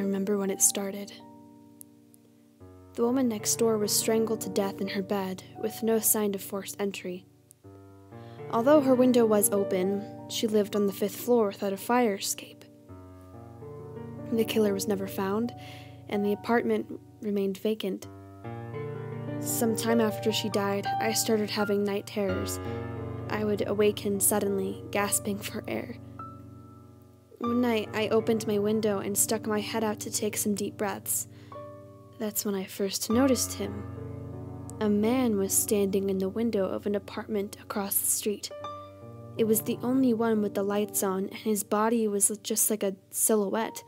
remember when it started. The woman next door was strangled to death in her bed, with no sign of forced entry. Although her window was open, she lived on the 5th floor without a fire escape. The killer was never found, and the apartment remained vacant. Some time after she died, I started having night terrors. I would awaken suddenly, gasping for air. One night, I opened my window and stuck my head out to take some deep breaths. That's when I first noticed him. A man was standing in the window of an apartment across the street. It was the only one with the lights on, and his body was just like a silhouette.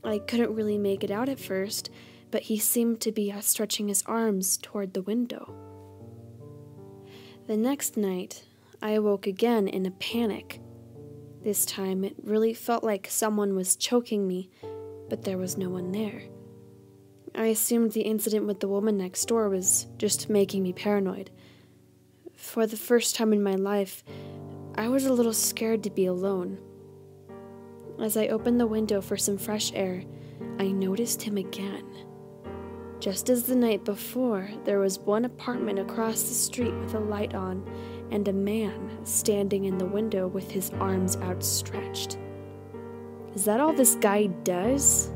I couldn't really make it out at first, but he seemed to be stretching his arms toward the window. The next night, I awoke again in a panic. This time, it really felt like someone was choking me, but there was no one there. I assumed the incident with the woman next door was just making me paranoid. For the first time in my life, I was a little scared to be alone. As I opened the window for some fresh air, I noticed him again. Just as the night before, there was one apartment across the street with a light on, and a man standing in the window with his arms outstretched. Is that all this guy does?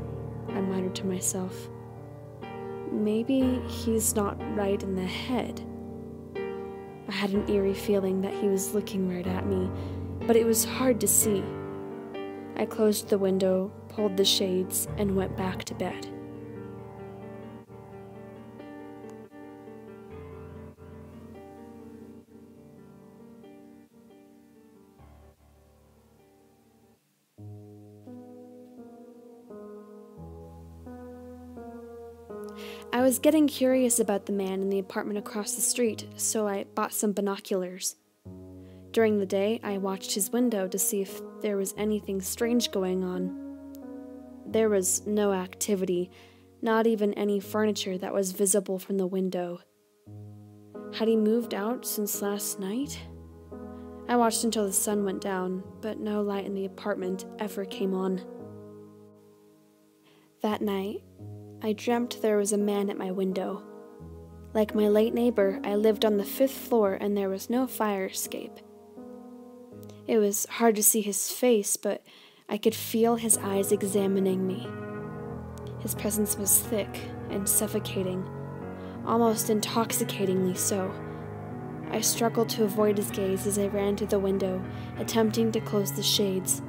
I muttered to myself. Maybe he's not right in the head. I had an eerie feeling that he was looking right at me, but it was hard to see. I closed the window, pulled the shades, and went back to bed. I was getting curious about the man in the apartment across the street, so I bought some binoculars. During the day, I watched his window to see if there was anything strange going on. There was no activity, not even any furniture that was visible from the window. Had he moved out since last night? I watched until the sun went down, but no light in the apartment ever came on. That night, I dreamt there was a man at my window. Like my late neighbor, I lived on the 5th floor and there was no fire escape. It was hard to see his face, but I could feel his eyes examining me. His presence was thick and suffocating, almost intoxicatingly so. I struggled to avoid his gaze as I ran to the window, attempting to close the shades.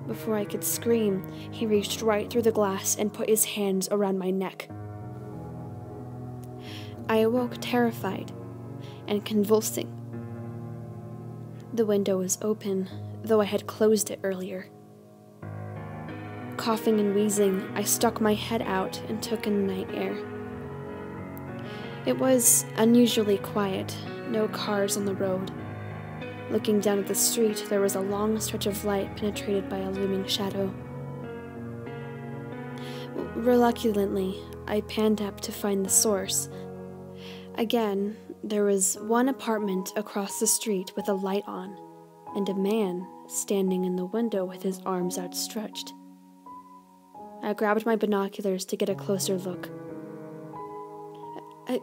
Before I could scream, he reached right through the glass and put his hands around my neck. I awoke terrified and convulsing. The window was open, though I had closed it earlier. Coughing and wheezing, I stuck my head out and took in the night air. It was unusually quiet, no cars on the road. Looking down at the street, there was a long stretch of light penetrated by a looming shadow. Reluctantly, I panned up to find the source. Again, there was one apartment across the street with a light on, and a man standing in the window with his arms outstretched. I grabbed my binoculars to get a closer look.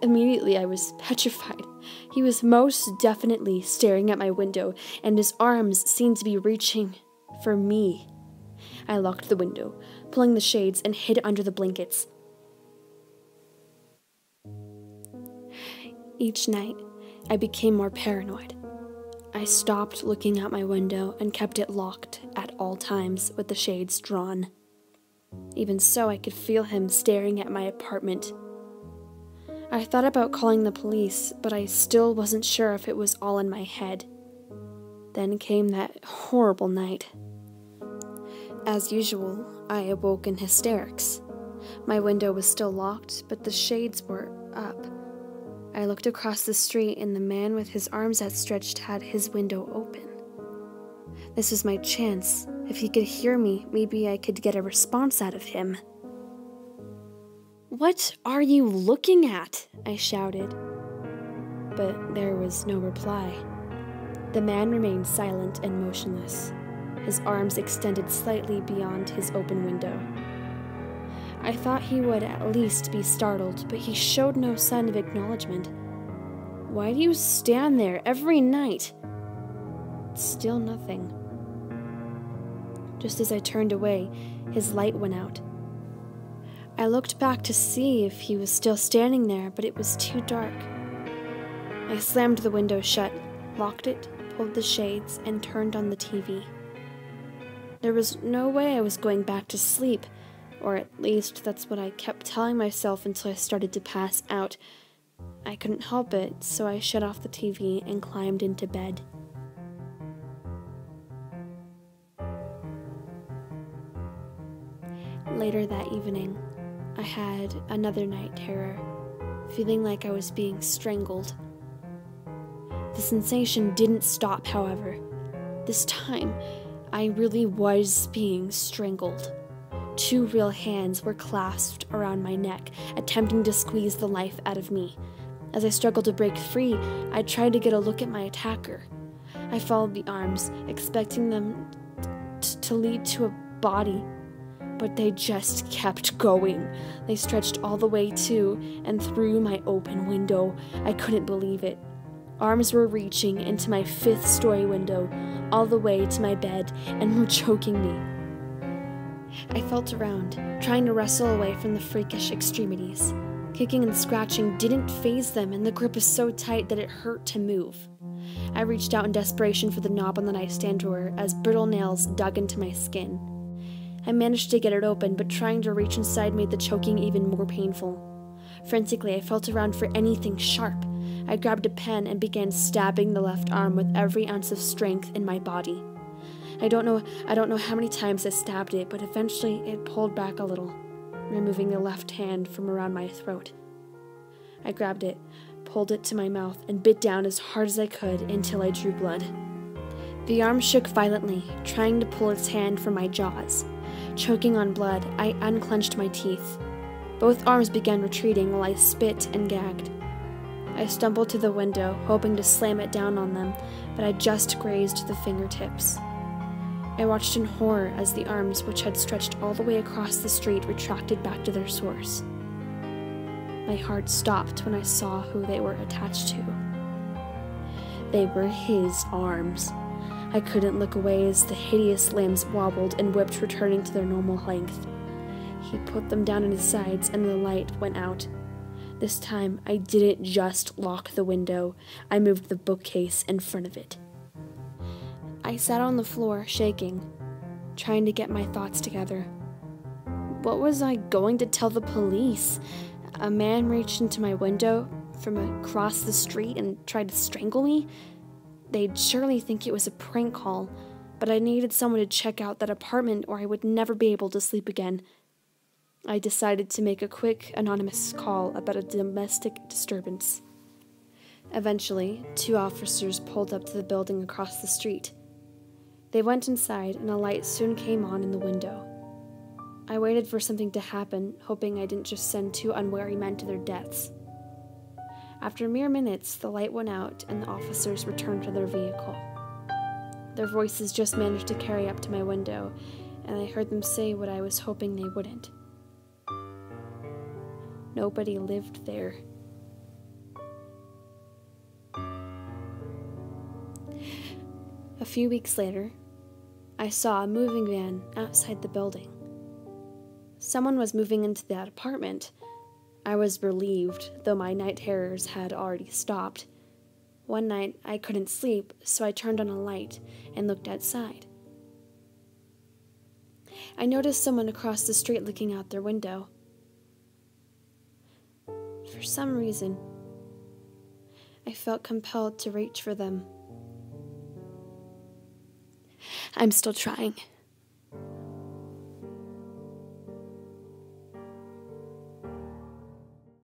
Immediately, I was petrified. He was most definitely staring at my window, and his arms seemed to be reaching for me. I locked the window, pulling the shades, and hid under the blankets. Each night, I became more paranoid. I stopped looking out my window and kept it locked at all times with the shades drawn. Even so, I could feel him staring at my apartment. I thought about calling the police, but I still wasn't sure if it was all in my head. Then came that horrible night. As usual, I awoke in hysterics. My window was still locked, but the shades were up. I looked across the street, and the man with his arms outstretched had his window open. This was my chance. If he could hear me, maybe I could get a response out of him. "What are you looking at?" I shouted. But there was no reply. The man remained silent and motionless, his arms extended slightly beyond his open window. I thought he would at least be startled, but he showed no sign of acknowledgement. Why do you stand there every night? Still nothing. Just as I turned away, his light went out. I looked back to see if he was still standing there, but it was too dark. I slammed the window shut, locked it, pulled the shades, and turned on the TV. There was no way I was going back to sleep, or at least that's what I kept telling myself until I started to pass out. I couldn't help it, so I shut off the TV and climbed into bed. Later that evening, I had another night terror, feeling like I was being strangled. The sensation didn't stop, however. This time, I really was being strangled. 2 real hands were clasped around my neck, attempting to squeeze the life out of me. As I struggled to break free, I tried to get a look at my attacker. I followed the arms, expecting them to lead to a body, but they just kept going. They stretched all the way to and through my open window. I couldn't believe it. Arms were reaching into my 5th-story window, all the way to my bed, and were choking me. I felt around, trying to wrestle away from the freakish extremities. Kicking and scratching didn't faze them, and the grip was so tight that it hurt to move. I reached out in desperation for the knob on the nightstand drawer as brittle nails dug into my skin. I managed to get it open, but trying to reach inside made the choking even more painful. Frantically, I felt around for anything sharp. I grabbed a pen and began stabbing the left arm with every ounce of strength in my body. I don't know how many times I stabbed it, but eventually it pulled back a little, removing the left hand from around my throat. I grabbed it, pulled it to my mouth, and bit down as hard as I could until I drew blood. The arm shook violently, trying to pull its hand from my jaws. Choking on blood, I unclenched my teeth. Both arms began retreating while I spit and gagged. I stumbled to the window, hoping to slam it down on them, but I just grazed the fingertips. I watched in horror as the arms, which had stretched all the way across the street, retracted back to their source. My heart stopped when I saw who they were attached to. They were his arms. I couldn't look away as the hideous limbs wobbled and whipped, returning to their normal length. He put them down on his sides, and the light went out. This time, I didn't just lock the window. I moved the bookcase in front of it. I sat on the floor, shaking, trying to get my thoughts together. What was I going to tell the police? A man reached into my window from across the street and tried to strangle me? They'd surely think it was a prank call, but I needed someone to check out that apartment or I would never be able to sleep again. I decided to make a quick, anonymous call about a domestic disturbance. Eventually, 2 officers pulled up to the building across the street. They went inside, and a light soon came on in the window. I waited for something to happen, hoping I didn't just send 2 unwary men to their deaths. After mere minutes, the light went out, and the officers returned to their vehicle. Their voices just managed to carry up to my window, and I heard them say what I was hoping they wouldn't. Nobody lived there. A few weeks later, I saw a moving van outside the building. Someone was moving into that apartment. I was relieved, though my night terrors had already stopped. One night, I couldn't sleep, so I turned on a light and looked outside. I noticed someone across the street looking out their window. For some reason, I felt compelled to reach for them. I'm still trying.